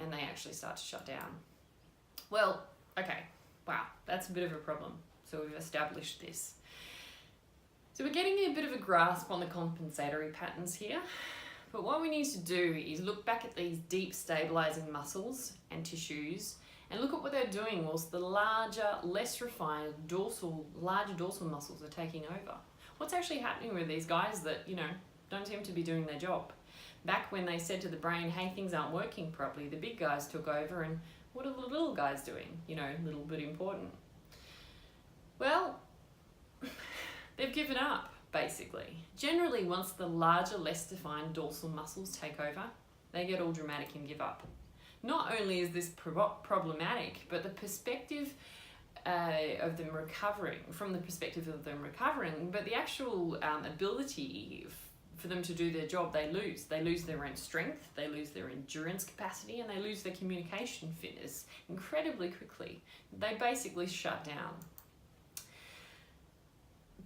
and they actually start to shut down. Well, okay, wow, that's a bit of a problem. So we've established this. So we're getting a bit of a grasp on the compensatory patterns here. But what we need to do is look back at these deep stabilizing muscles and tissues and look at what they're doing whilst the larger, less refined larger dorsal muscles are taking over. What's actually happening with these guys that, don't seem to be doing their job? Back when they said to the brain, hey, things aren't working properly, the big guys took over, and what are the little guys doing? Little bit important. Well, they've given up, basically. Generally, once the larger, less defined dorsal muscles take over, they get all dramatic and give up. Not only is this problematic, but the perspective of them recovering, but the actual ability for them to do their job, they lose. They lose their own strength, they lose their endurance capacity, and they lose their communication fitness incredibly quickly. They basically shut down.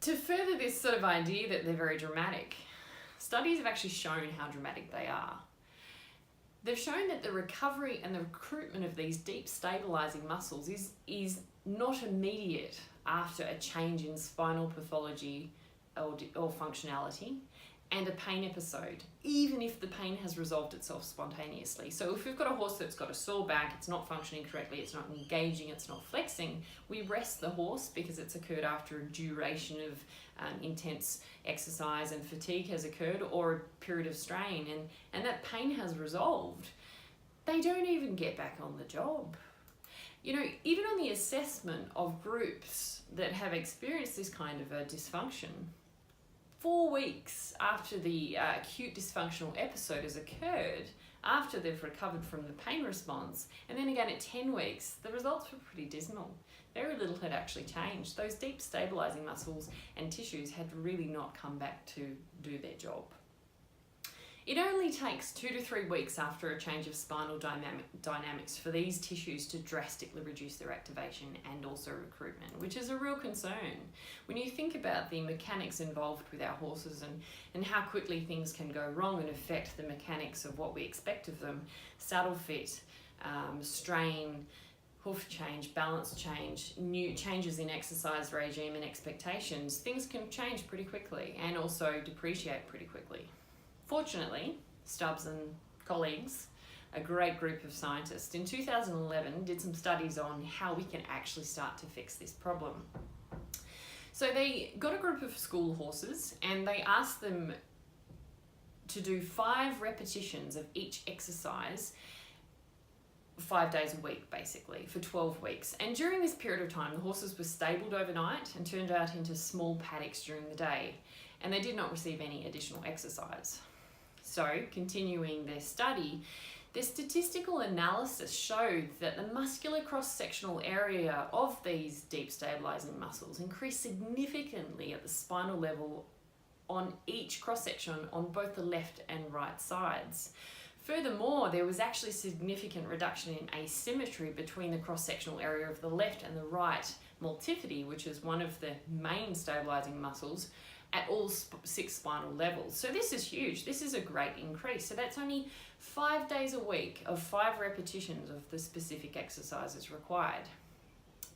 To further this sort of idea that they're very dramatic, studies have actually shown how dramatic they are. They've shown that the recovery and the recruitment of these deep stabilizing muscles is not immediate after a change in spinal pathology or functionality and a pain episode, even if the pain has resolved itself spontaneously. So if we've got a horse that's got a sore back, it's not functioning correctly, it's not engaging, it's not flexing, we rest the horse because it's occurred after a duration of intense exercise and fatigue has occurred, or a period of strain, and that pain has resolved. They don't even get back on the job. Even on the assessment of groups that have experienced this kind of a dysfunction, 4 weeks after the acute dysfunctional episode has occurred, after they've recovered from the pain response, and then again at 10 weeks, the results were pretty dismal. Very little had actually changed. Those deep stabilizing muscles and tissues had really not come back to do their job. It only takes 2 to 3 weeks after a change of spinal dynamics for these tissues to drastically reduce their activation and also recruitment, which is a real concern. When you think about the mechanics involved with our horses and how quickly things can go wrong and affect the mechanics of what we expect of them, saddle fit, strain, hoof change, balance change, new changes in exercise regime and expectations, things can change pretty quickly and also depreciate pretty quickly. Fortunately, Stubbs and colleagues, a great group of scientists, in 2011 did some studies on how we can actually start to fix this problem. So they got a group of school horses and they asked them to do 5 repetitions of each exercise 5 days a week, basically, for 12 weeks. And during this period of time, the horses were stabled overnight and turned out into small paddocks during the day, and they did not receive any additional exercise. So, continuing their study, their statistical analysis showed that the muscular cross-sectional area of these deep stabilizing muscles increased significantly at the spinal level on each cross-section on both the left and right sides. Furthermore, there was actually significant reduction in asymmetry between the cross-sectional area of the left and the right multifidi, which is one of the main stabilizing muscles, at all 6 spinal levels. So this is huge. This is a great increase. So that's only 5 days a week of 5 repetitions of the specific exercises required.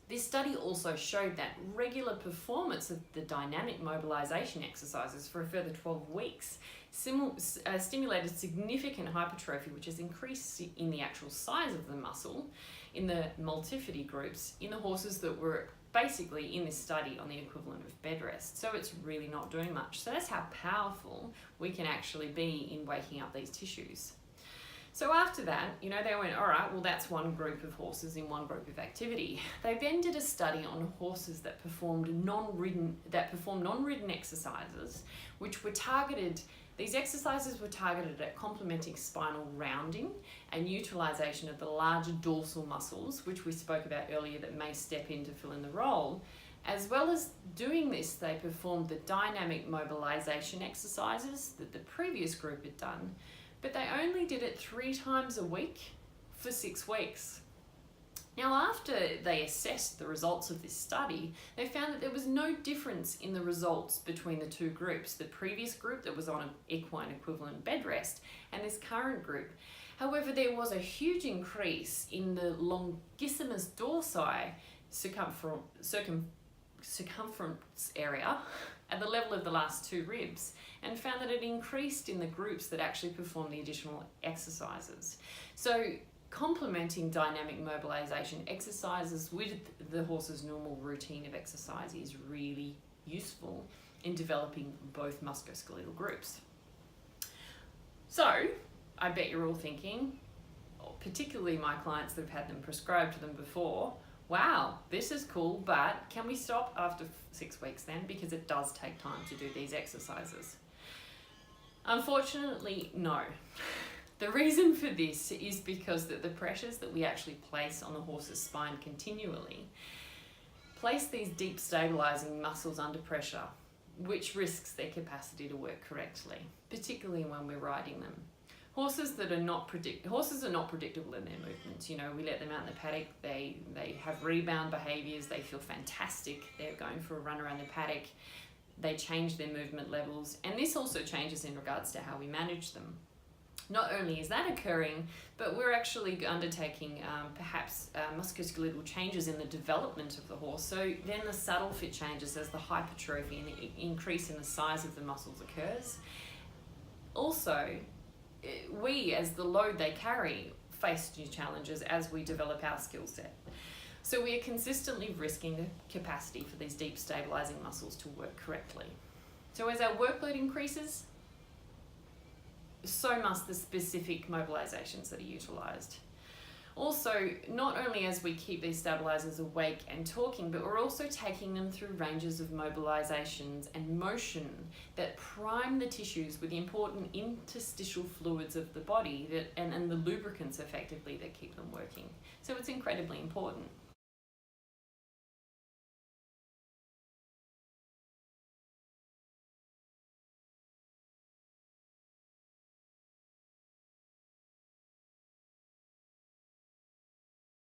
This study also showed that regular performance of the dynamic mobilization exercises for a further 12 weeks stimulated significant hypertrophy, which is increased in the actual size of the muscle in the multifidi groups in the horses that were basically in this study on the equivalent of bed rest. So it's really not doing much. So that's how powerful we can actually be in waking up these tissues. So after that, they went, all right, well, that's one group of horses in one group of activity. They then did a study on horses that performed non-ridden exercises, which were targeted. These exercises were targeted at complementing spinal rounding and utilization of the larger dorsal muscles, which we spoke about earlier, that may step in to fill in the role. As well as doing this, they performed the dynamic mobilization exercises that the previous group had done, but they only did it 3 times a week for 6 weeks. Now, after they assessed the results of this study, they found that there was no difference in the results between the 2 groups, the previous group that was on an equine equivalent bed rest and this current group. However, there was a huge increase in the longissimus dorsi circumference area at the level of the last two ribs, and found that it increased in the groups that actually performed the additional exercises. So complementing dynamic mobilization exercises with the horse's normal routine of exercise is really useful in developing both musculoskeletal groups. So I bet you're all thinking, particularly my clients that have had them prescribed to them before, wow, this is cool, but can we stop after 6 weeks then? Because it does take time to do these exercises. Unfortunately, no. The reason for this is because the pressures that we actually place on the horse's spine continually place these deep stabilizing muscles under pressure, which risks their capacity to work correctly, particularly when we're riding them. Horses are not predictable in their movements. You know, we let them out in the paddock, they have rebound behaviors, they feel fantastic, they're going for a run around the paddock, they change their movement levels, and this also changes in regards to how we manage them. Not only is that occurring, but we're actually undertaking perhaps musculoskeletal changes in the development of the horse. So then the saddle fit changes as the hypertrophy and the increase in the size of the muscles occurs. Also, we, as the load they carry, face new challenges as we develop our skill set. So we are consistently risking the capacity for these deep stabilizing muscles to work correctly. So as our workload increases, so must the specific mobilizations that are utilized. Also, not only as we keep these stabilizers awake and talking, but we're also taking them through ranges of mobilizations and motion that prime the tissues with the important interstitial fluids of the body and the lubricants effectively that keep them working. So it's incredibly important.